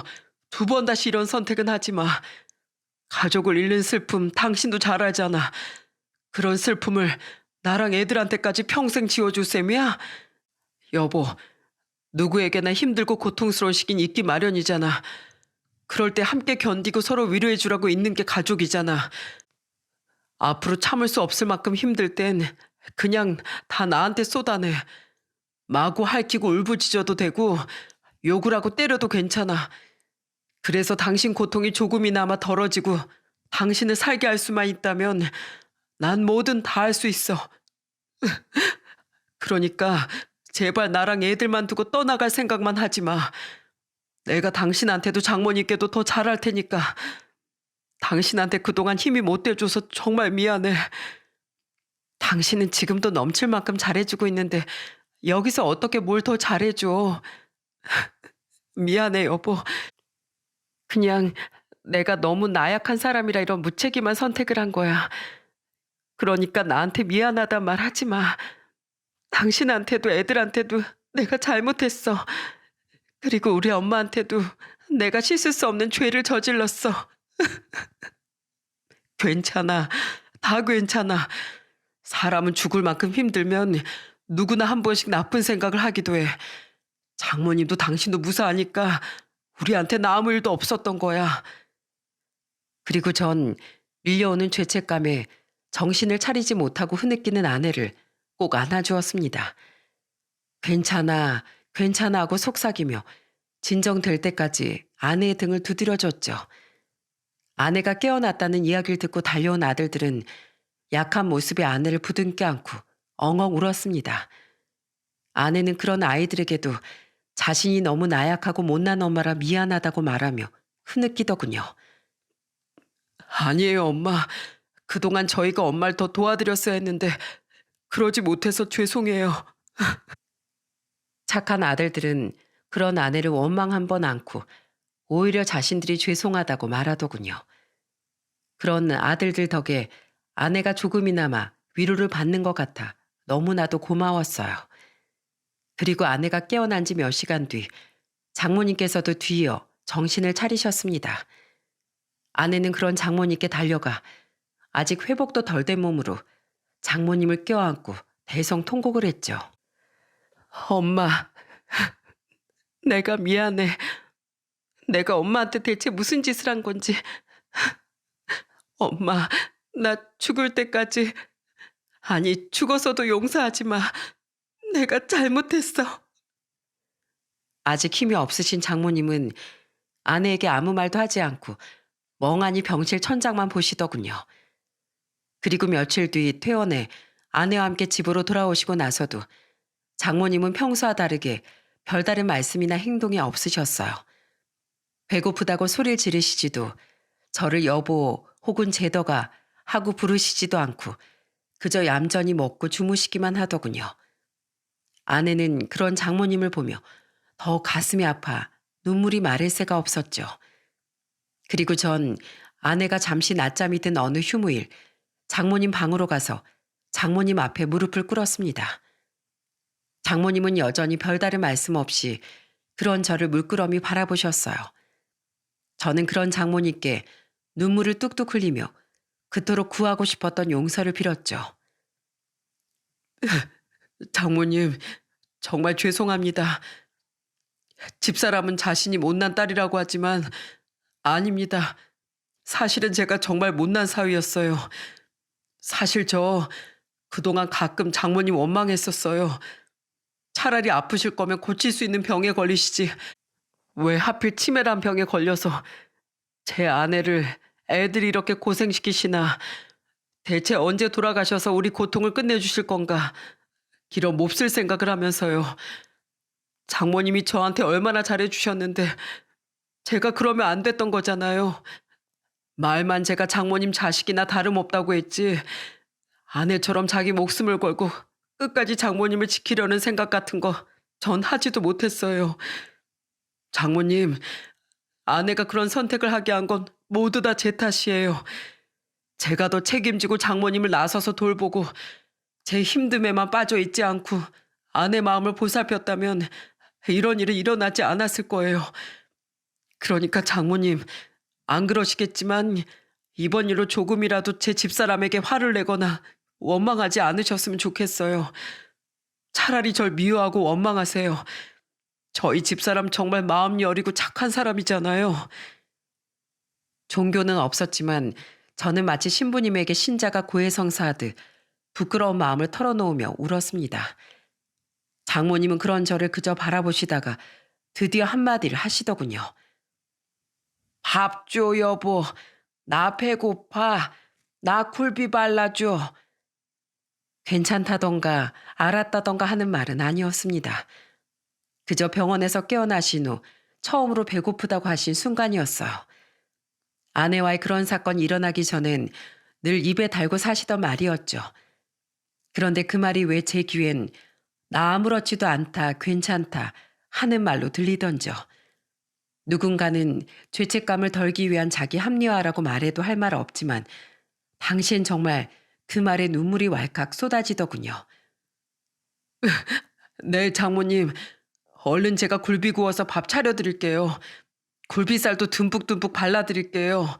2번 다시 이런 선택은 하지 마. 가족을 잃는 슬픔 당신도 잘 알잖아. 그런 슬픔을 나랑 애들한테까지 평생 지워줄 셈이야? 여보, 누구에게나 힘들고 고통스러운 시긴 있기 마련이잖아. 그럴 때 함께 견디고 서로 위로해주라고 있는 게 가족이잖아. 앞으로 참을 수 없을 만큼 힘들 땐 그냥 다 나한테 쏟아내. 마구 핥히고 울부짖어도 되고 욕을 하고 때려도 괜찮아. 그래서 당신 고통이 조금이나마 덜어지고 당신을 살게 할 수만 있다면 난 뭐든 다 할 수 있어. 그러니까 제발 나랑 애들만 두고 떠나갈 생각만 하지 마. 내가 당신한테도 장모님께도 더 잘할 테니까. 당신한테 그동안 힘이 못 돼줘서 정말 미안해. 당신은 지금도 넘칠 만큼 잘해주고 있는데 여기서 어떻게 뭘 더 잘해줘. 미안해 여보. 그냥 내가 너무 나약한 사람이라 이런 무책임한 선택을 한 거야. 그러니까 나한테 미안하단 말 하지 마. 당신한테도 애들한테도 내가 잘못했어. 그리고 우리 엄마한테도 내가 씻을 수 없는 죄를 저질렀어. 괜찮아. 다 괜찮아. 사람은 죽을 만큼 힘들면 누구나 한 번씩 나쁜 생각을 하기도 해. 장모님도 당신도 무사하니까 우리한테는 아무 일도 없었던 거야. 그리고 전 밀려오는 죄책감에 정신을 차리지 못하고 흐느끼는 아내를 꼭 안아주었습니다. 괜찮아, 괜찮아 하고 속삭이며 진정될 때까지 아내의 등을 두드려줬죠. 아내가 깨어났다는 이야기를 듣고 달려온 아들들은 약한 모습의 아내를 부둥켜 안고 엉엉 울었습니다. 아내는 그런 아이들에게도 자신이 너무 나약하고 못난 엄마라 미안하다고 말하며 흐느끼더군요. 아니에요, 엄마. 그동안 저희가 엄마를 더 도와드렸어야 했는데 그러지 못해서 죄송해요. 착한 아들들은 그런 아내를 원망 한 번 않고 오히려 자신들이 죄송하다고 말하더군요. 그런 아들들 덕에 아내가 조금이나마 위로를 받는 것 같아 너무나도 고마웠어요. 그리고 아내가 깨어난 지 몇 시간 뒤 장모님께서도 뒤이어 정신을 차리셨습니다. 아내는 그런 장모님께 달려가 아직 회복도 덜 된 몸으로 장모님을 껴안고 대성통곡을 했죠. 엄마, 내가 미안해. 내가 엄마한테 대체 무슨 짓을 한 건지. 엄마, 나 죽을 때까지, 아니, 죽어서도 용서하지 마. 내가 잘못했어. 아직 힘이 없으신 장모님은 아내에게 아무 말도 하지 않고 멍하니 병실 천장만 보시더군요. 그리고 며칠 뒤 퇴원해 아내와 함께 집으로 돌아오시고 나서도 장모님은 평소와 다르게 별다른 말씀이나 행동이 없으셨어요. 배고프다고 소리를 지르시지도 저를 여보 혹은 제더가 하고 부르시지도 않고 그저 얌전히 먹고 주무시기만 하더군요. 아내는 그런 장모님을 보며 더 가슴이 아파 눈물이 마를 새가 없었죠. 그리고 전 아내가 잠시 낮잠이 든 어느 휴무일 장모님 방으로 가서 장모님 앞에 무릎을 꿇었습니다. 장모님은 여전히 별다른 말씀 없이 그런 저를 물끄러미 바라보셨어요. 저는 그런 장모님께 눈물을 뚝뚝 흘리며 그토록 구하고 싶었던 용서를 빌었죠. 장모님, 정말 죄송합니다. 집사람은 자신이 못난 딸이라고 하지만 아닙니다. 사실은 제가 정말 못난 사위였어요. 사실 저 그동안 가끔 장모님 원망했었어요. 차라리 아프실 거면 고칠 수 있는 병에 걸리시지. 왜 하필 치매란 병에 걸려서 제 아내를 애들이 이렇게 고생시키시나. 대체 언제 돌아가셔서 우리 고통을 끝내주실 건가. 길어 몹쓸 생각을 하면서요. 장모님이 저한테 얼마나 잘해주셨는데 제가 그러면 안 됐던 거잖아요. 말만 제가 장모님 자식이나 다름없다고 했지 아내처럼 자기 목숨을 걸고 끝까지 장모님을 지키려는 생각 같은 거 전 하지도 못했어요. 장모님, 아내가 그런 선택을 하게 한 건 모두 다 제 탓이에요. 제가 더 책임지고 장모님을 나서서 돌보고 제 힘듦에만 빠져 있지 않고 아내 마음을 보살폈다면 이런 일은 일어나지 않았을 거예요. 그러니까 장모님, 안 그러시겠지만 이번 일로 조금이라도 제 집사람에게 화를 내거나 원망하지 않으셨으면 좋겠어요. 차라리 절 미워하고 원망하세요. 저희 집사람 정말 마음 여리고 착한 사람이잖아요. 종교는 없었지만 저는 마치 신부님에게 신자가 고해성사하듯 부끄러운 마음을 털어놓으며 울었습니다. 장모님은 그런 저를 그저 바라보시다가 드디어 한마디를 하시더군요. 밥 줘, 여보. 나 배고파. 나 굴비 발라줘. 괜찮다던가 알았다던가 하는 말은 아니었습니다. 그저 병원에서 깨어나신 후 처음으로 배고프다고 하신 순간이었어요. 아내와의 그런 사건이 일어나기 전엔 늘 입에 달고 사시던 말이었죠. 그런데 그 말이 왜 제 귀엔 나 아무렇지도 않다, 괜찮다 하는 말로 들리던죠. 누군가는 죄책감을 덜기 위한 자기 합리화라고 말해도 할 말 없지만 당시엔 정말 그 말에 눈물이 왈칵 쏟아지더군요. 네, 장모님. 얼른 제가 굴비 구워서 밥 차려드릴게요. 굴비살도 듬뿍듬뿍 발라드릴게요.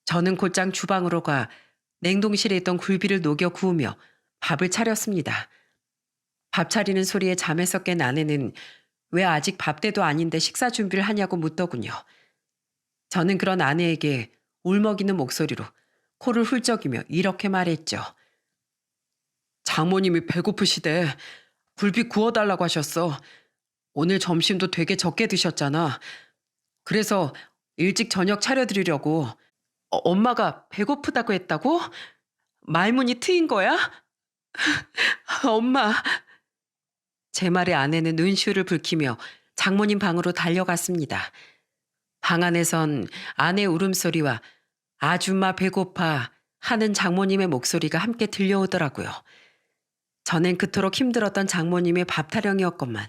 저는 곧장 주방으로 가 냉동실에 있던 굴비를 녹여 구우며 밥을 차렸습니다. 밥 차리는 소리에 잠에서 깬 아내는 왜 아직 밥때도 아닌데 식사 준비를 하냐고 묻더군요. 저는 그런 아내에게 울먹이는 목소리로 코를 훌쩍이며 이렇게 말했죠. 장모님이 배고프시대. 굴비 구워달라고 하셨어. 오늘 점심도 되게 적게 드셨잖아. 그래서 일찍 저녁 차려드리려고. 엄마가 배고프다고 했다고? 말문이 트인 거야? 엄마. 제 말에 아내는 눈시울을 붉히며 장모님 방으로 달려갔습니다. 방 안에선 아내 울음소리와 아줌마 배고파 하는 장모님의 목소리가 함께 들려오더라고요. 전엔 그토록 힘들었던 장모님의 밥 타령이었건만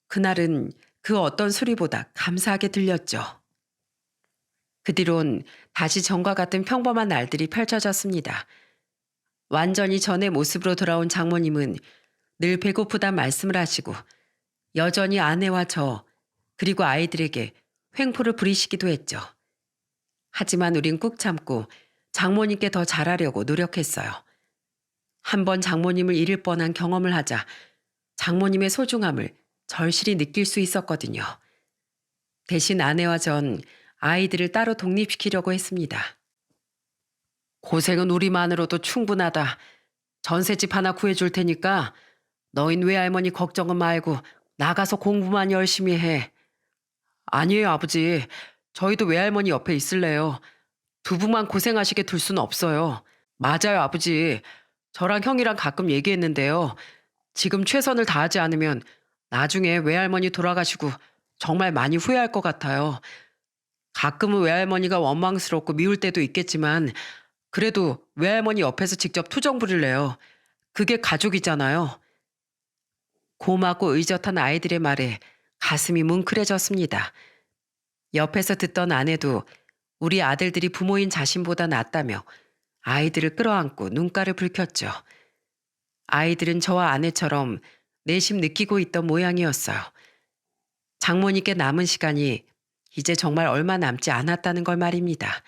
그날은 그 어떤 소리보다 감사하게 들렸죠. 그 뒤론 다시 전과 같은 평범한 날들이 펼쳐졌습니다. 완전히 전의 모습으로 돌아온 장모님은 늘 배고프단 말씀을 하시고 여전히 아내와 저 그리고 아이들에게 횡포를 부리시기도 했죠. 하지만 우린 꾹 참고 장모님께 더 잘하려고 노력했어요. 한번 장모님을 잃을 뻔한 경험을 하자 장모님의 소중함을 절실히 느낄 수 있었거든요. 대신 아내와 전 아이들을 따로 독립시키려고 했습니다. 고생은 우리만으로도 충분하다. 전셋집 하나 구해줄 테니까 너흰 외할머니 걱정은 말고 나가서 공부만 열심히 해. 아니에요, 아버지. 저희도 외할머니 옆에 있을래요. 두부만 고생하시게 둘 수는 없어요. 맞아요, 아버지. 저랑 형이랑 가끔 얘기했는데요. 지금 최선을 다하지 않으면 나중에 외할머니 돌아가시고 정말 많이 후회할 것 같아요. 가끔은 외할머니가 원망스럽고 미울 때도 있겠지만 그래도 외할머니 옆에서 직접 투정 부릴래요. 그게 가족이잖아요. 고맙고 의젓한 아이들의 말에 가슴이 뭉클해졌습니다. 옆에서 듣던 아내도 우리 아들들이 부모인 자신보다 낫다며 아이들을 끌어안고 눈가를 붉혔죠. 아이들은 저와 아내처럼 내심 느끼고 있던 모양이었어요. 장모님께 남은 시간이 이제 정말 얼마 남지 않았다는 걸 말입니다.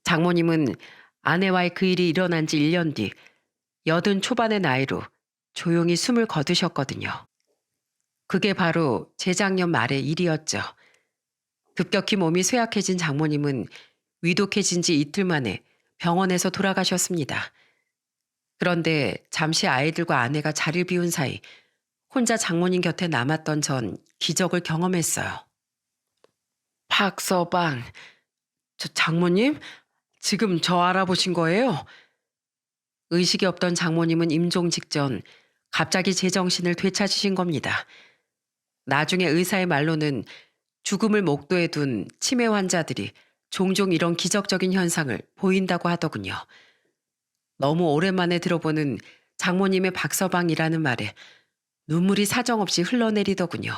장모님은 아내와의 그 일이 일어난 지 1년 뒤 80 초반의 나이로 조용히 숨을 거두셨거든요. 그게 바로 재작년 말의 일이었죠. 급격히 몸이 쇠약해진 장모님은 위독해진 지 이틀 만에 병원에서 돌아가셨습니다. 그런데 잠시 아이들과 아내가 자리를 비운 사이 혼자 장모님 곁에 남았던 전 기적을 경험했어요. 박서방, 저 장모님? 지금 저 알아보신 거예요? 의식이 없던 장모님은 임종 직전 갑자기 제정신을 되찾으신 겁니다. 나중에 의사의 말로는 죽음을 목도에 둔 치매 환자들이 종종 이런 기적적인 현상을 보인다고 하더군요. 너무 오랜만에 들어보는 장모님의 박서방이라는 말에 눈물이 사정없이 흘러내리더군요.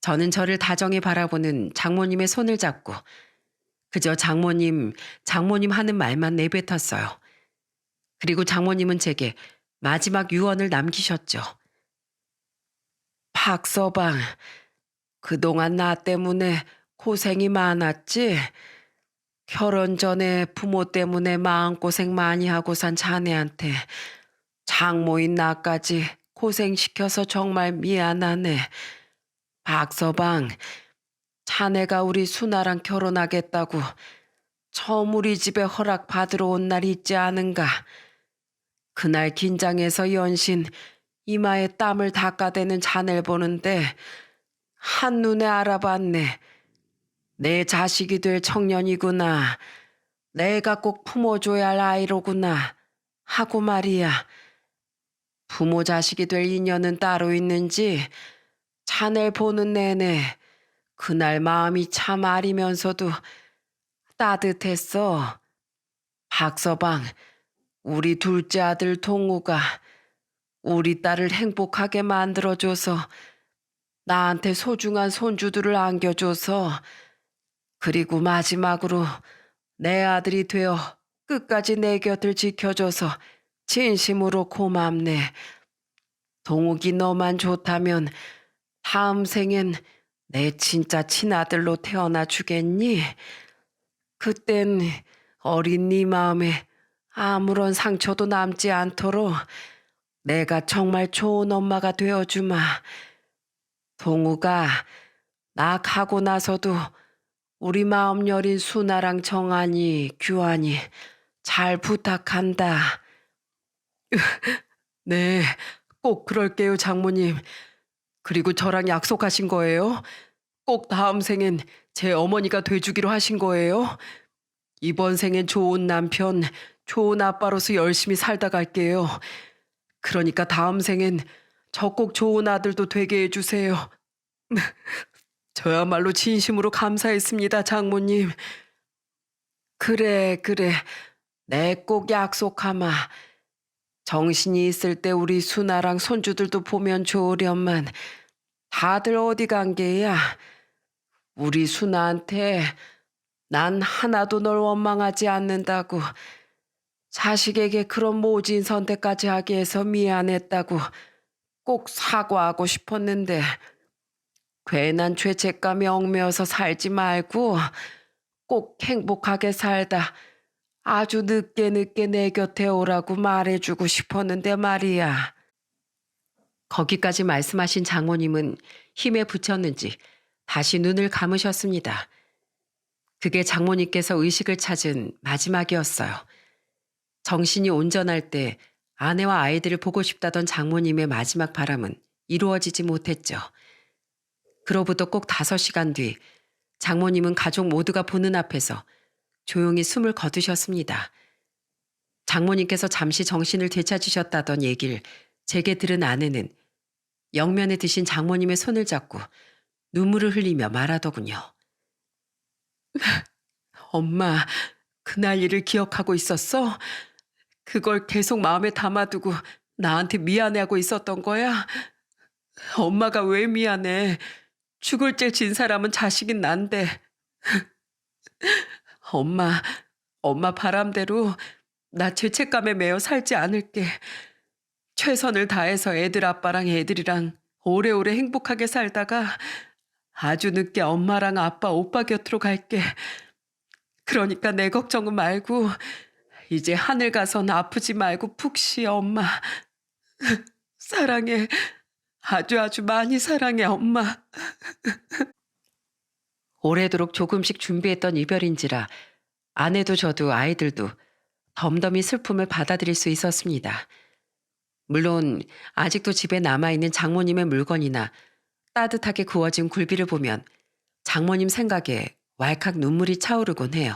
저는 저를 다정히 바라보는 장모님의 손을 잡고 그저 장모님 하는 말만 내뱉었어요. 그리고 장모님은 제게 마지막 유언을 남기셨죠. 박서방, 그동안 나 때문에 고생이 많았지? 결혼 전에 부모 때문에 마음고생 많이 하고 산 자네한테 장모인 나까지 고생시켜서 정말 미안하네. 박서방, 자네가 우리 순아랑 결혼하겠다고 처음 우리 집에 허락 받으러 온 날 있지 않은가? 그날 긴장해서 연신 이마에 땀을 닦아대는 자네를 보는데 한눈에 알아봤네. 내 자식이 될 청년이구나. 내가 꼭 품어줘야 할 아이로구나. 하고 말이야. 부모 자식이 될 인연은 따로 있는지 자네를 보는 내내 그날 마음이 참 아리면서도 따뜻했어. 박서방, 우리 둘째 아들 동우가 우리 딸을 행복하게 만들어줘서 나한테 소중한 손주들을 안겨줘서 그리고 마지막으로 내 아들이 되어 끝까지 내 곁을 지켜줘서 진심으로 고맙네. 동욱이 너만 좋다면 다음 생엔 내 진짜 친아들로 태어나 주겠니? 그땐 어린 네 마음에 아무런 상처도 남지 않도록 내가 정말 좋은 엄마가 되어주마. 동우가 나 가고 나서도 우리 마음 여린 순아랑 정한이, 규환이 잘 부탁한다. 네, 꼭 그럴게요, 장모님. 그리고 저랑 약속하신 거예요? 꼭 다음 생엔 제 어머니가 돼주기로 하신 거예요? 이번 생엔 좋은 남편, 좋은 아빠로서 열심히 살다 갈게요. 그러니까 다음 생엔 저 꼭 좋은 아들도 되게 해주세요. 저야말로 진심으로 감사했습니다, 장모님. 그래, 그래. 내 꼭 약속하마. 정신이 있을 때 우리 수나랑 손주들도 보면 좋으련만 다들 어디 간 게야? 우리 수나한테 난 하나도 널 원망하지 않는다고, 자식에게 그런 모진 선택까지 하게 해서 미안했다고 꼭 사과하고 싶었는데 괜한 죄책감에 얽매여서 살지 말고 꼭 행복하게 살다 아주 늦게 내 곁에 오라고 말해주고 싶었는데 말이야. 거기까지 말씀하신 장모님은 힘에 부쳤는지 다시 눈을 감으셨습니다. 그게 장모님께서 의식을 찾은 마지막이었어요. 정신이 온전할 때 아내와 아이들을 보고 싶다던 장모님의 마지막 바람은 이루어지지 못했죠. 그로부터 꼭 5시간 뒤 장모님은 가족 모두가 보는 앞에서 조용히 숨을 거두셨습니다. 장모님께서 잠시 정신을 되찾으셨다던 얘기를 제게 들은 아내는 영면에 드신 장모님의 손을 잡고 눈물을 흘리며 말하더군요. 엄마, 그날 일을 기억하고 있었어? 그걸 계속 마음에 담아두고 나한테 미안해하고 있었던 거야? 엄마가 왜 미안해? 죽을 죄 진 사람은 자식인 난데. 엄마, 엄마 바람대로 나 죄책감에 매여 살지 않을게. 최선을 다해서 애들 아빠랑 애들이랑 오래오래 행복하게 살다가 아주 늦게 엄마랑 아빠, 오빠 곁으로 갈게. 그러니까 내 걱정은 말고 이제 하늘 가선 아프지 말고 푹 쉬어, 엄마. 사랑해. 아주 많이 사랑해, 엄마. 오래도록 조금씩 준비했던 이별인지라 아내도 저도 아이들도 덤덤히 슬픔을 받아들일 수 있었습니다. 물론 아직도 집에 남아있는 장모님의 물건이나 따뜻하게 구워진 굴비를 보면 장모님 생각에 왈칵 눈물이 차오르곤 해요.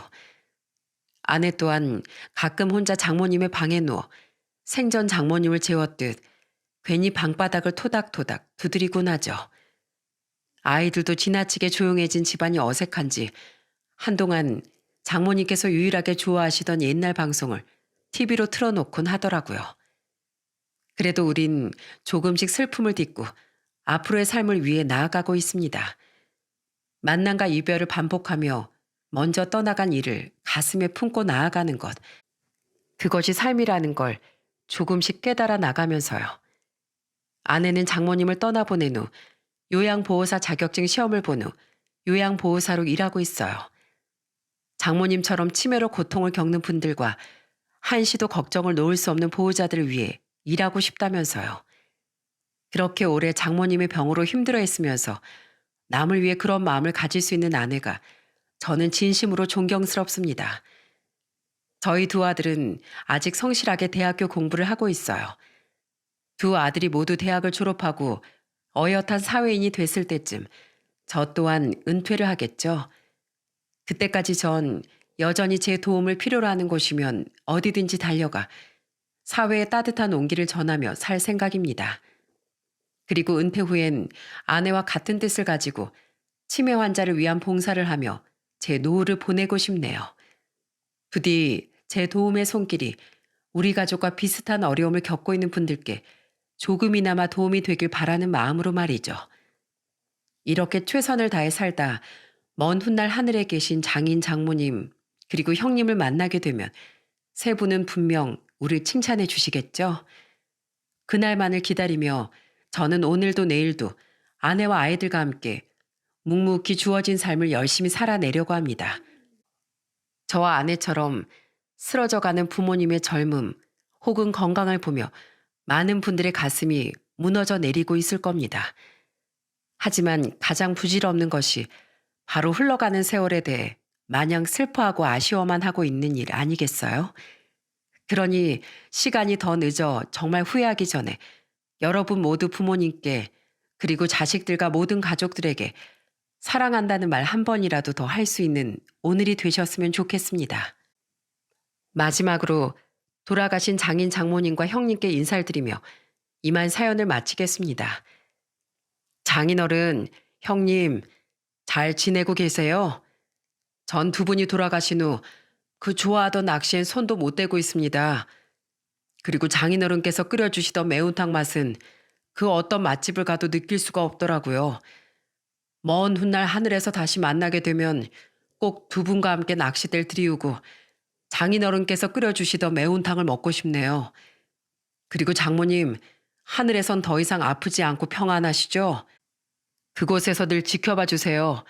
아내 또한 가끔 혼자 장모님의 방에 누워 생전 장모님을 재웠듯 괜히 방바닥을 토닥토닥 두드리곤 하죠. 아이들도 지나치게 조용해진 집안이 어색한지 한동안 장모님께서 유일하게 좋아하시던 옛날 방송을 TV로 틀어놓곤 하더라고요. 그래도 우린 조금씩 슬픔을 딛고 앞으로의 삶을 위해 나아가고 있습니다. 만남과 이별을 반복하며 먼저 떠나간 이를 가슴에 품고 나아가는 것, 그것이 삶이라는 걸 조금씩 깨달아 나가면서요. 아내는 장모님을 떠나보낸 후 요양보호사 자격증 시험을 본 후 요양보호사로 일하고 있어요. 장모님처럼 치매로 고통을 겪는 분들과 한시도 걱정을 놓을 수 없는 보호자들을 위해 일하고 싶다면서요. 그렇게 오래 장모님의 병으로 힘들어했으면서 남을 위해 그런 마음을 가질 수 있는 아내가 저는 진심으로 존경스럽습니다. 저희 두 아들은 아직 성실하게 대학교 공부를 하고 있어요. 두 아들이 모두 대학을 졸업하고 어엿한 사회인이 됐을 때쯤 저 또한 은퇴를 하겠죠. 그때까지 전 여전히 제 도움을 필요로 하는 곳이면 어디든지 달려가 사회의 따뜻한 온기를 전하며 살 생각입니다. 그리고 은퇴 후엔 아내와 같은 뜻을 가지고 치매 환자를 위한 봉사를 하며 제 노후를 보내고 싶네요. 부디 제 도움의 손길이 우리 가족과 비슷한 어려움을 겪고 있는 분들께 조금이나마 도움이 되길 바라는 마음으로 말이죠. 이렇게 최선을 다해 살다 먼 훗날 하늘에 계신 장인 장모님 그리고 형님을 만나게 되면 세 분은 분명 우리를 칭찬해 주시겠죠. 그날만을 기다리며 저는 오늘도 내일도 아내와 아이들과 함께 묵묵히 주어진 삶을 열심히 살아내려고 합니다. 저와 아내처럼 쓰러져가는 부모님의 젊음 혹은 건강을 보며 많은 분들의 가슴이 무너져 내리고 있을 겁니다. 하지만 가장 부질없는 것이 바로 흘러가는 세월에 대해 마냥 슬퍼하고 아쉬워만 하고 있는 일 아니겠어요? 그러니 시간이 더 늦어 정말 후회하기 전에 여러분 모두 부모님께 그리고 자식들과 모든 가족들에게 사랑한다는 말 한 번이라도 더 할 수 있는 오늘이 되셨으면 좋겠습니다. 마지막으로 돌아가신 장인 장모님과 형님께 인사를 드리며 이만 사연을 마치겠습니다. 장인어른, 형님, 잘 지내고 계세요? 전 두 분이 돌아가신 후 그 좋아하던 낚시엔 손도 못 대고 있습니다. 그리고 장인어른께서 끓여주시던 매운탕 맛은 그 어떤 맛집을 가도 느낄 수가 없더라고요. 먼 훗날 하늘에서 다시 만나게 되면 꼭 두 분과 함께 낚싯대를 들이우고 장인어른께서 끓여주시던 매운탕을 먹고 싶네요. 그리고 장모님, 하늘에선 더 이상 아프지 않고 평안하시죠? 그곳에서 늘 지켜봐 주세요.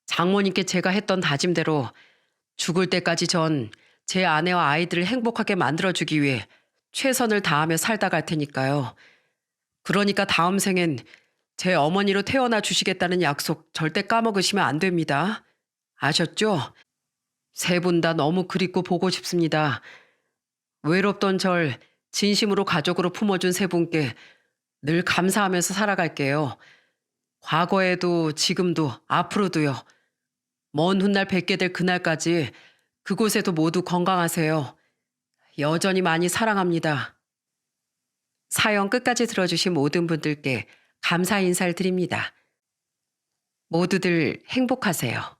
장모님께 제가 했던 다짐대로 죽을 때까지 전 제 아내와 아이들을 행복하게 만들어주기 위해 최선을 다하며 살다 갈 테니까요. 그러니까 다음 생엔 제 어머니로 태어나 주시겠다는 약속 절대 까먹으시면 안 됩니다. 아셨죠? 세 분 다 너무 그립고 보고 싶습니다. 외롭던 절 진심으로 가족으로 품어준 세 분께 늘 감사하면서 살아갈게요. 과거에도 지금도 앞으로도요. 먼 훗날 뵙게 될 그날까지 그곳에도 모두 건강하세요. 여전히 많이 사랑합니다. 사연 끝까지 들어주신 모든 분들께 감사 인사를 드립니다. 모두들 행복하세요.